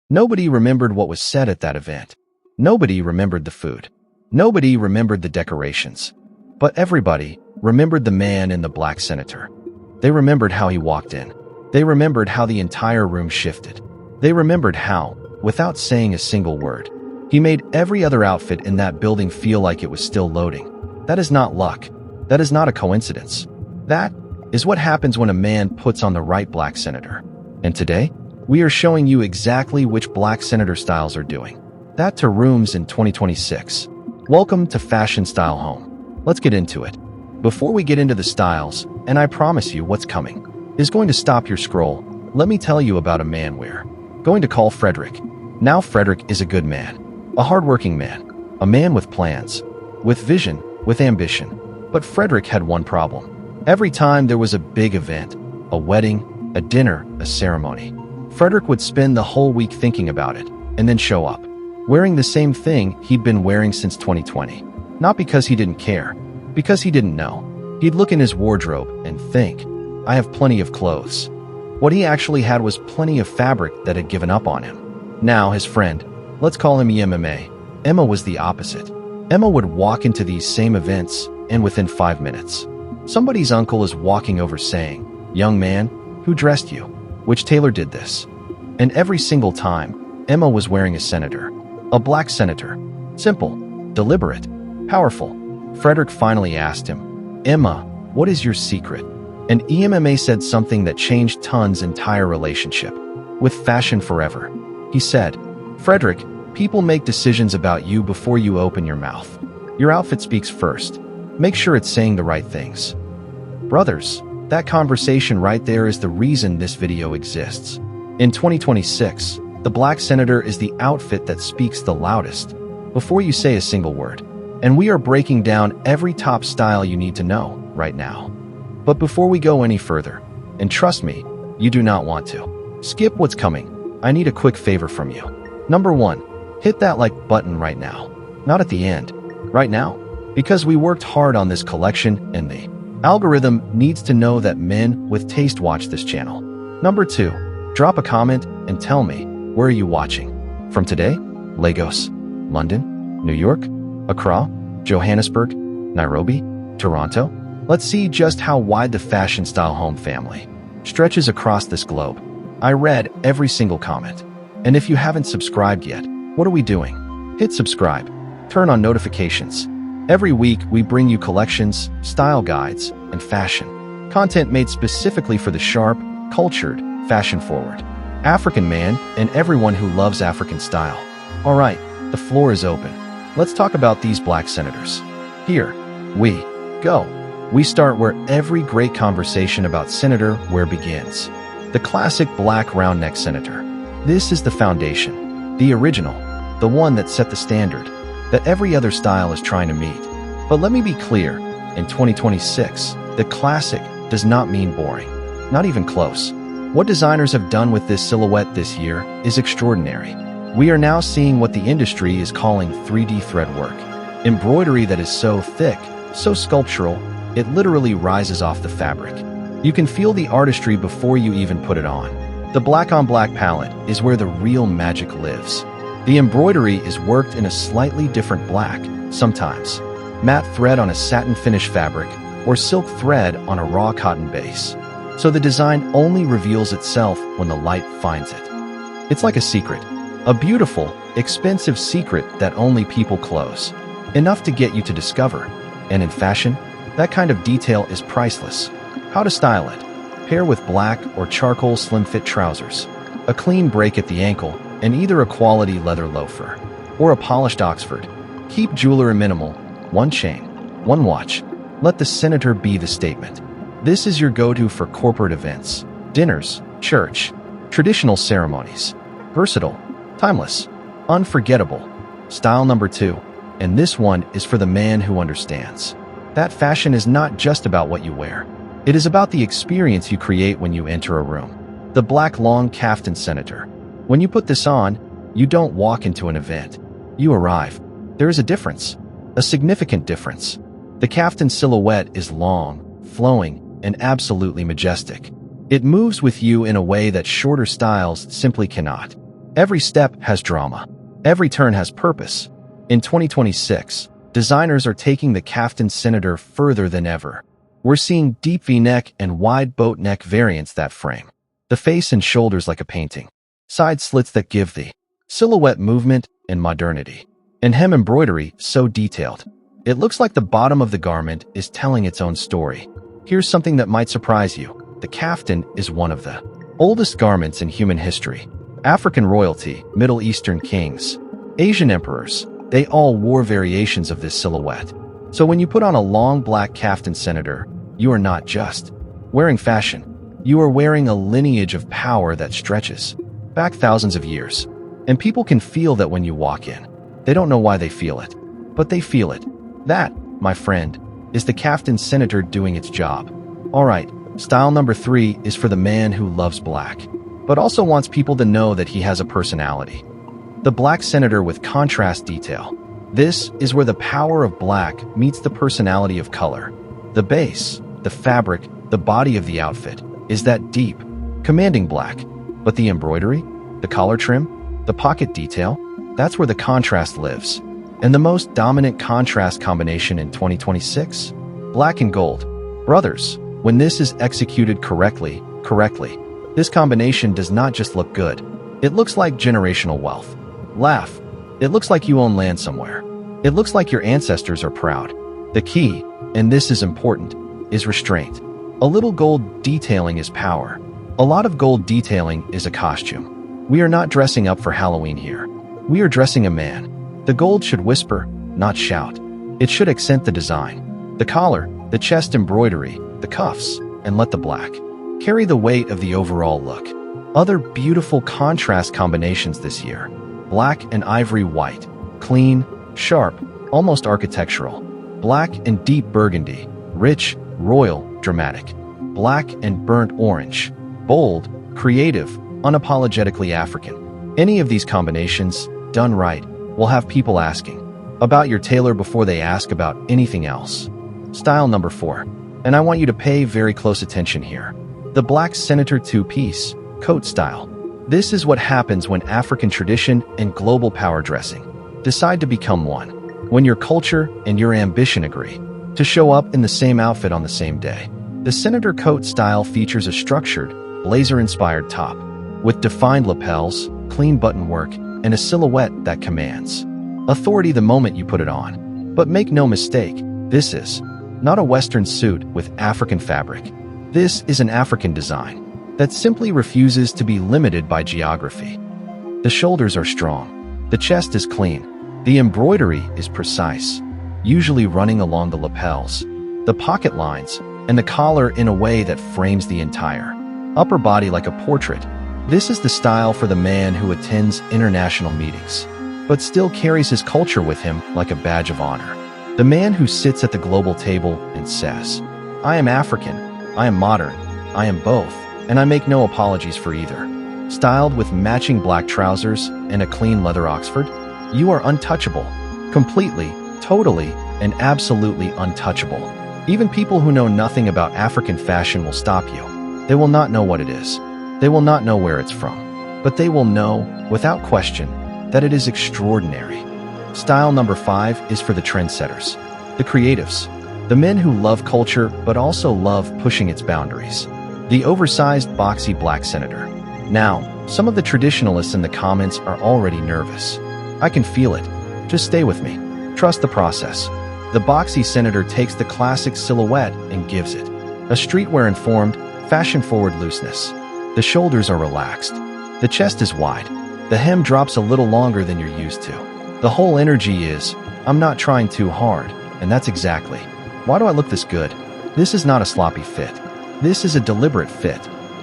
Nobody remembered what was said at that event. Nobody remembered the food. Nobody remembered the decorations. But everybody remembered the man in the black senator. They remembered how he walked in. They remembered how the entire room shifted. They remembered how, without saying a single word, he made every other outfit in that building feel like it was still loading. That is not luck. That is not a coincidence. That is what happens when a man puts on the right black senator. And today, we are showing you exactly which black senator styles are doing that to rooms in 2026. Welcome to Fashion Style Home. Let's get into it. Before we get into the styles, and I promise you what's coming is going to stop your scroll, let me tell you about a man we're going to call Frederick. Now Frederick is a good man, a hardworking man, a man with plans, with vision, with ambition. But Frederick had one problem. Every time there was a big event, a wedding, a dinner, a ceremony, Frederick would spend the whole week thinking about it and then show up, wearing the same thing he'd been wearing since 2020. Not because he didn't care, because he didn't know. He'd look in his wardrobe and think, I have plenty of clothes. What he actually had was plenty of fabric that had given up on him. Now his friend, let's call him Emma was the opposite. Emma would walk into these same events, and within 5 minutes, somebody's uncle is walking over saying, young man, who dressed you? Which tailor did this? And every single time, Emma was wearing a senator. A black senator. Simple, deliberate, powerful. Frederick finally asked him, Emma, what is your secret? And Emma said something that changed Tun's entire relationship with fashion forever. He said, Frederick, people make decisions about you before you open your mouth. Your outfit speaks first. Make sure it's saying the right things. Brothers, that conversation right there is the reason this video exists. In 2026, the black senator is the outfit that speaks the loudest before you say a single word. And we are breaking down every top style you need to know right now. But before we go any further, and trust me, you do not want to skip what's coming, I need a quick favor from you. Number 1, hit that like button right now. Not at the end, right now. Because we worked hard on this collection and the algorithm needs to know that men with taste watch this channel. Number 2, drop a comment and tell me, where are you watching? From today? Lagos, London, New York, Accra, Johannesburg, Nairobi, Toronto? Let's see just how wide the Fashion Style Home family stretches across this globe. I read every single comment. And if you haven't subscribed yet, what are we doing? Hit subscribe. Turn on notifications. Every week, we bring you collections, style guides, and fashion content made specifically for the sharp, cultured, fashion-forward African man and everyone who loves African style. All right, the floor is open. Let's talk about these black senators. Here we go. We start where every great conversation about senator wear begins. The classic black round neck senator. This is the foundation, the original, the one that set the standard that every other style is trying to meet. But let me be clear, in 2026, the classic does not mean boring, not even close. What designers have done with this silhouette this year is extraordinary. We are now seeing what the industry is calling 3D thread work. Embroidery that is so thick, so sculptural, it literally rises off the fabric. You can feel the artistry before you even put it on. The black on black palette is where the real magic lives. The embroidery is worked in a slightly different black, sometimes matte thread on a satin finish fabric, or silk thread on a raw cotton base. So the design only reveals itself when the light finds it. It's like a secret, a beautiful, expensive secret that only people close, enough to get you to discover. And in fashion, that kind of detail is priceless. How to style it? Pair with black or charcoal slim fit trousers, a clean break at the ankle, and either a quality leather loafer or a polished Oxford. Keep jewelry minimal, one chain, one watch. Let the senator be the statement. This is your go-to for corporate events, dinners, church, traditional ceremonies. Versatile, timeless, unforgettable. Style number 2, and this one is for the man who understands that fashion is not just about what you wear. It is about the experience you create when you enter a room. The black long kaftan senator. When you put this on, you don't walk into an event. You arrive. There is a difference, a significant difference. The kaftan silhouette is long, flowing, and absolutely majestic. It moves with you in a way that shorter styles simply cannot. Every step has drama. Every turn has purpose. In 2026, designers are taking the Kaftan Senator further than ever. We're seeing deep V-neck and wide boat neck variants that frame the face and shoulders like a painting, side slits that give the silhouette movement and modernity, and hem embroidery so detailed. It looks like the bottom of the garment is telling its own story. Here's something that might surprise you. The kaftan is one of the oldest garments in human history. African royalty, Middle Eastern kings, Asian emperors, they all wore variations of this silhouette. So when you put on a long black kaftan senator, you are not just wearing fashion. You are wearing a lineage of power that stretches back thousands of years. And people can feel that when you walk in. They don't know why they feel it, but they feel it. That, my friend, is the kaftan senator doing its job. Alright, style number 3 is for the man who loves black, but also wants people to know that he has a personality. The black senator with contrast detail. This is where the power of black meets the personality of color. The base, the fabric, the body of the outfit is that deep, commanding black. But the embroidery, the collar trim, the pocket detail, that's where the contrast lives. And the most dominant contrast combination in 2026? Black and gold. Brothers, when this is executed correctly, this combination does not just look good. It looks like generational wealth. Laugh. It looks like you own land somewhere. It looks like your ancestors are proud. The key, and this is important, is restraint. A little gold detailing is power. A lot of gold detailing is a costume. We are not dressing up for Halloween here. We are dressing a man. The gold should whisper, not shout. It should accent the design, the collar, the chest embroidery, the cuffs, and let the black carry the weight of the overall look. Other beautiful contrast combinations this year. Black and ivory white, clean, sharp, almost architectural. Black and deep burgundy, rich, royal, dramatic. Black and burnt orange, bold, creative, unapologetically African. Any of these combinations, done right, will have people asking about your tailor before they ask about anything else. Style number 4. And I want you to pay very close attention here. The black senator two-piece, coat style. This is what happens when African tradition and global power dressing decide to become one. When your culture and your ambition agree to show up in the same outfit on the same day. The senator coat style features a structured, blazer-inspired top with defined lapels, clean button work, and a silhouette that commands authority the moment you put it on. But make no mistake, this is not a Western suit with African fabric. This is an African design that simply refuses to be limited by geography. The shoulders are strong. The chest is clean. The embroidery is precise, usually running along the lapels, the pocket lines, and the collar in a way that frames the entire upper body like a portrait. This is the style for the man who attends international meetings, but still carries his culture with him like a badge of honor. The man who sits at the global table and says, I am African, I am modern, I am both, and I make no apologies for either. Styled with matching black trousers and a clean leather Oxford, you are untouchable. Completely, totally, and absolutely untouchable. Even people who know nothing about African fashion will stop you. They will not know what it is. They will not know where it's from. But they will know, without question, that it is extraordinary. Style number 5 is for the trendsetters, the creatives, the men who love culture but also love pushing its boundaries. The oversized, boxy black senator. Now, some of the traditionalists in the comments are already nervous. I can feel it. Just stay with me. Trust the process. The boxy senator takes the classic silhouette and gives it a streetwear-informed, fashion-forward looseness. The shoulders are relaxed. The chest is wide. The hem drops a little longer than you're used to. The whole energy is, I'm not trying too hard, and that's exactly. Why do I look this good? This is not a sloppy fit. This is a deliberate fit.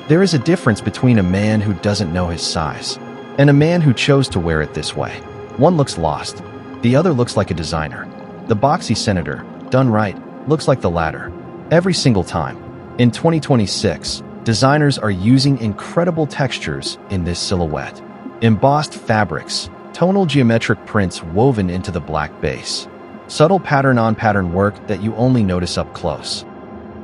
There is a difference between a man who doesn't know his size and a man who chose to wear it this way. One looks lost. The other looks like a designer. The boxy senator, done right, looks like the latter. Every single time. In 2026, designers are using incredible textures in this silhouette. Embossed fabrics, tonal geometric prints woven into the black base. Subtle pattern-on-pattern work that you only notice up close.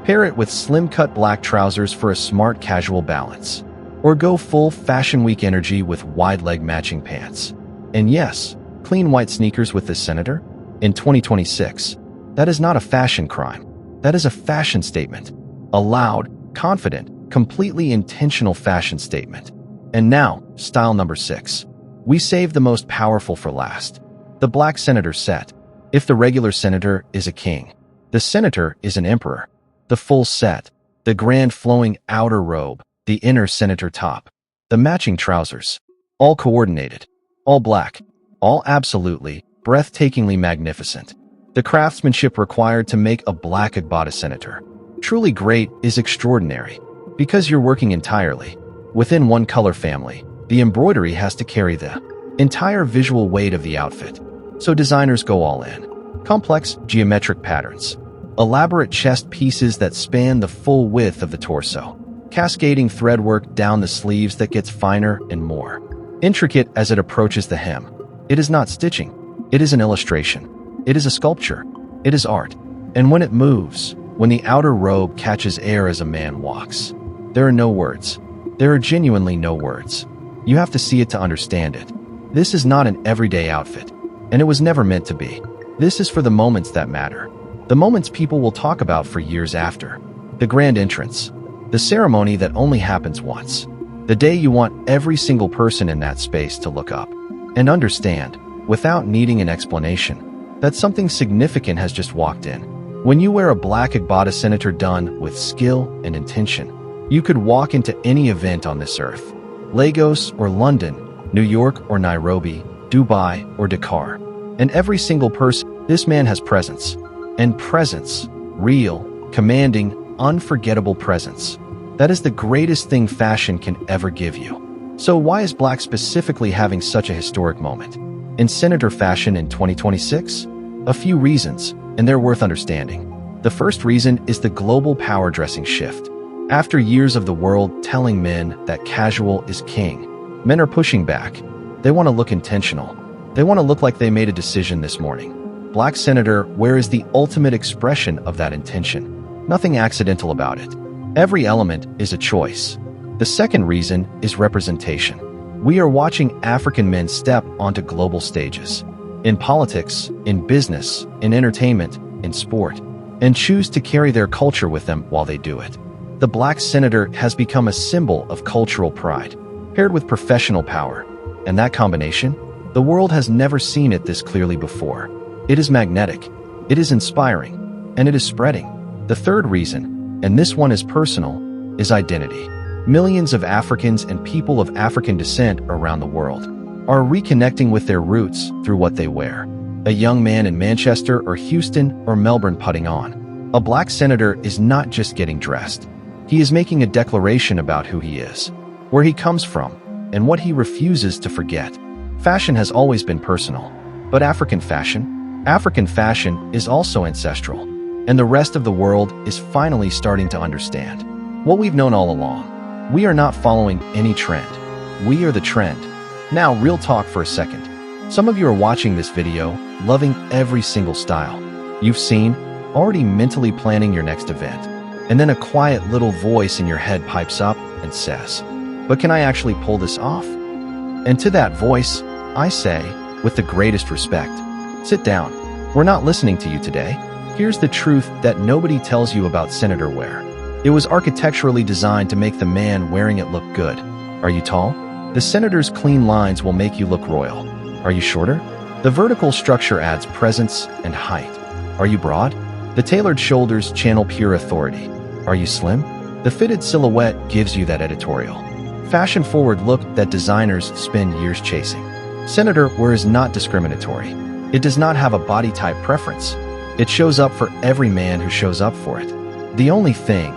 Pair it with slim-cut black trousers for a smart casual balance. Or go full Fashion Week energy with wide leg matching pants. And yes, clean white sneakers with this senator? In 2026, that is not a fashion crime. That is a fashion statement. A loud, confident, completely intentional fashion statement. And now, style number 6. We save the most powerful for last. The black senator set. If the regular senator is a king, the senator is an emperor. The full set, the grand flowing outer robe, the inner senator top, the matching trousers, all coordinated, all black, all absolutely, breathtakingly magnificent. The craftsmanship required to make a black Agbada senator truly great is extraordinary. Because you're working entirely within one color family, the embroidery has to carry the entire visual weight of the outfit. So designers go all in. Complex geometric patterns, elaborate chest pieces that span the full width of the torso, cascading threadwork down the sleeves that gets finer and more intricate as it approaches the hem. It is not stitching. It is an illustration. It is a sculpture. It is art. And when it moves, when the outer robe catches air as a man walks, there are no words. There are genuinely no words. You have to see it to understand it. This is not an everyday outfit, and it was never meant to be. This is for the moments that matter. The moments people will talk about for years after. The grand entrance. The ceremony that only happens once. The day you want every single person in that space to look up and understand, without needing an explanation, that something significant has just walked in. When you wear a black Agbada senator done with skill and intention, you could walk into any event on this earth. Lagos or London, New York or Nairobi, Dubai or Dakar. And every single person, this man has presence. And presence, real, commanding, unforgettable presence. That is the greatest thing fashion can ever give you. So why is black specifically having such a historic moment in senator fashion in 2026? A few reasons, and they're worth understanding. The first reason is the global power dressing shift. After years of the world telling men that casual is king, men are pushing back. They want to look intentional. They want to look like they made a decision this morning. Black senator wear is the ultimate expression of that intention. Nothing accidental about it. Every element is a choice. The second reason is representation. We are watching African men step onto global stages. In politics, in business, in entertainment, in sport, and choose to carry their culture with them while they do it. The black senator has become a symbol of cultural pride, paired with professional power. And that combination? The world has never seen it this clearly before. It is magnetic, it is inspiring, and it is spreading. The third reason, and this one is personal, is identity. Millions of Africans and people of African descent around the world are reconnecting with their roots through what they wear. A young man in Manchester or Houston or Melbourne putting on a black senator is not just getting dressed. He is making a declaration about who he is, where he comes from, and what he refuses to forget. Fashion has always been personal, but African fashion is also ancestral, and the rest of the world is finally starting to understand what we've known all along. We are not following any trend. We are the trend. Now, real talk for a second. Some of you are watching this video, loving every single style you've seen, already mentally planning your next event. And then a quiet little voice in your head pipes up and says, "But can I actually pull this off?" And to that voice, I say, with the greatest respect, sit down. We're not listening to you today. Here's the truth that nobody tells you about senator wear. It was architecturally designed to make the man wearing it look good. Are you tall? The senator's clean lines will make you look royal. Are you shorter? The vertical structure adds presence and height. Are you broad? The tailored shoulders channel pure authority. Are you slim? The fitted silhouette gives you that editorial, fashion-forward look that designers spend years chasing. Senator wear is not discriminatory. It does not have a body type preference. It shows up for every man who shows up for it. The only thing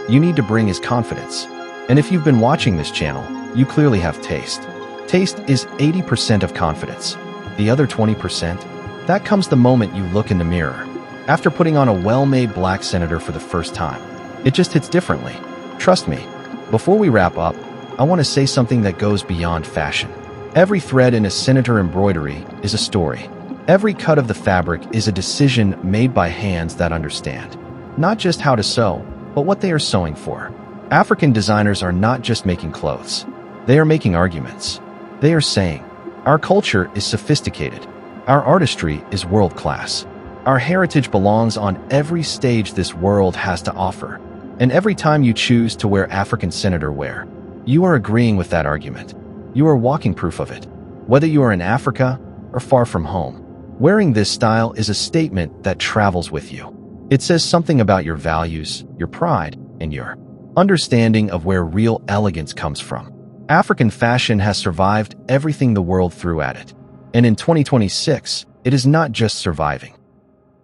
you need to bring is confidence. And if you've been watching this channel, you clearly have taste. Taste is 80% of confidence. The other 20%, that comes the moment you look in the mirror. After putting on a well-made black senator for the first time, it just hits differently. Trust me. Before we wrap up, I want to say something that goes beyond fashion. Every thread in a senator embroidery is a story. Every cut of the fabric is a decision made by hands that understand not just how to sew, but what they are sewing for. African designers are not just making clothes. They are making arguments. They are saying, our culture is sophisticated. Our artistry is world-class. Our heritage belongs on every stage this world has to offer. And every time you choose to wear African senator wear, you are agreeing with that argument. You are walking proof of it. Whether you are in Africa or far from home, wearing this style is a statement that travels with you. It says something about your values, your pride, and your understanding of where real elegance comes from. African fashion has survived everything the world threw at it. And in 2026, it is not just surviving.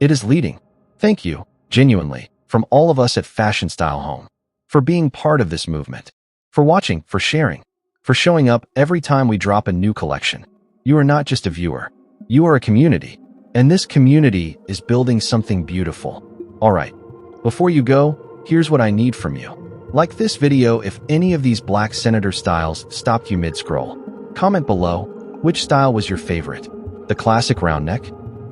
It is leading. Thank you, genuinely, from all of us at Fashion Style Home, for being part of this movement, for watching, for sharing, for showing up every time we drop a new collection. You are not just a viewer. You are a community. And this community is building something beautiful. All right, before you go, here's what I need from you. Like this video if any of these black senator styles stopped you mid-scroll. Comment below, which style was your favorite? The classic round neck?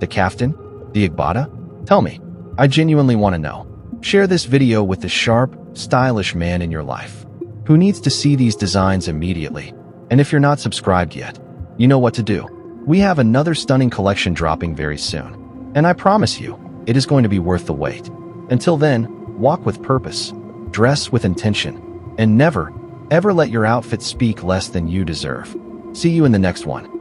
The kaftan? The Agbada? Tell me. I genuinely want to know. Share this video with the sharp, stylish man in your life who needs to see these designs immediately. And if you're not subscribed yet, you know what to do. We have another stunning collection dropping very soon. And I promise you, it is going to be worth the wait. Until then, walk with purpose. Dress with intention, and never, ever let your outfit speak less than you deserve. See you in the next one.